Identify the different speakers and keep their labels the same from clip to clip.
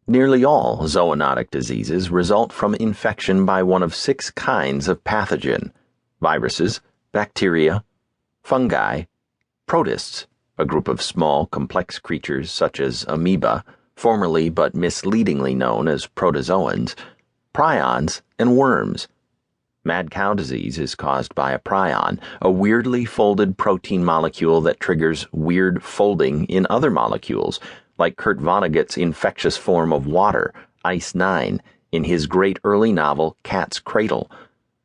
Speaker 1: Nearly all zoonotic diseases result from infection by one of 6 kinds of pathogen: viruses, bacteria, fungi, protists, a group of small, complex creatures such as amoeba, formerly but misleadingly known as protozoans, prions, and worms. Mad cow disease is caused by a prion, a weirdly folded protein molecule that triggers weird folding in other molecules, like Kurt Vonnegut's infectious form of water, Ice-9, in his great early novel Cat's Cradle.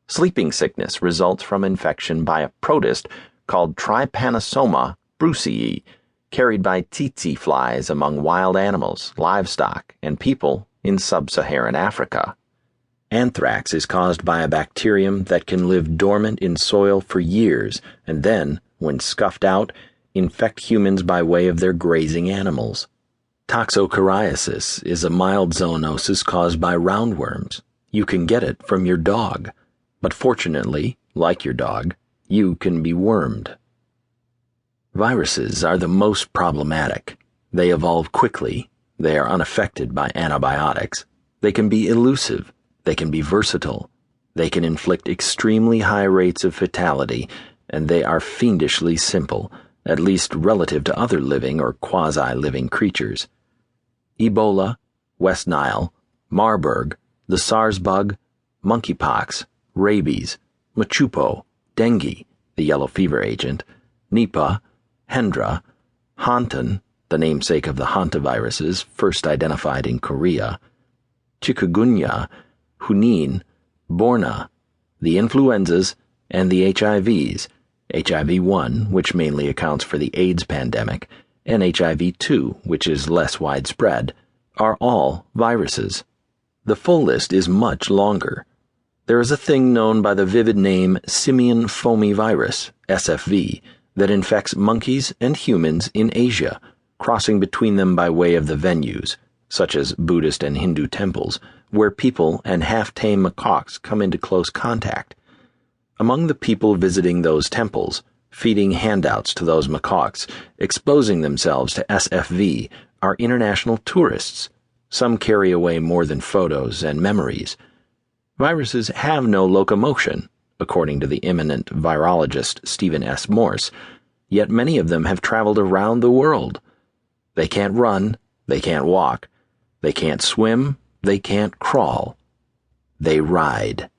Speaker 1: Sleeping sickness results from infection by a protist called Trypanosoma brucei, carried by tsetse flies among wild animals, livestock, and people in sub-Saharan Africa. Anthrax is caused by a bacterium that can live dormant in soil for years and then, when scuffed out, infect humans by way of their grazing animals. Toxocariasis is a mild zoonosis caused by roundworms. You can get it from your dog, but fortunately, like your dog, you can be wormed. Viruses are the most problematic. They evolve quickly. They are unaffected by antibiotics. They can be elusive. They can be versatile. They can inflict extremely high rates of fatality, and they are fiendishly simple, at least relative to other living or quasi-living creatures. Ebola, West Nile, Marburg, the SARS bug, monkeypox, rabies, machupo, dengue, the yellow fever agent, Nipah, Hendra, Hantan, the namesake of the hantaviruses first identified in Korea, chikungunya, Hunin, Borna, the influenzas, and the HIVs, HIV-1, which mainly accounts for the AIDS pandemic, and HIV-2, which is less widespread, are all viruses. The full list is much longer. There is a thing known by the vivid name simian foamy virus, SFV, that infects monkeys and humans in Asia, crossing between them by way of the venues, such as Buddhist and Hindu temples, where people and half-tame macaques come into close contact. Among the people visiting those temples, feeding handouts to those macaques, exposing themselves to SFV, are international tourists. Some carry away more than photos and memories. Viruses have no locomotion, according to the eminent virologist Stephen S. Morse, yet many of them have traveled around the world. They can't run, they can't walk, they can't swim, they can't crawl. They ride.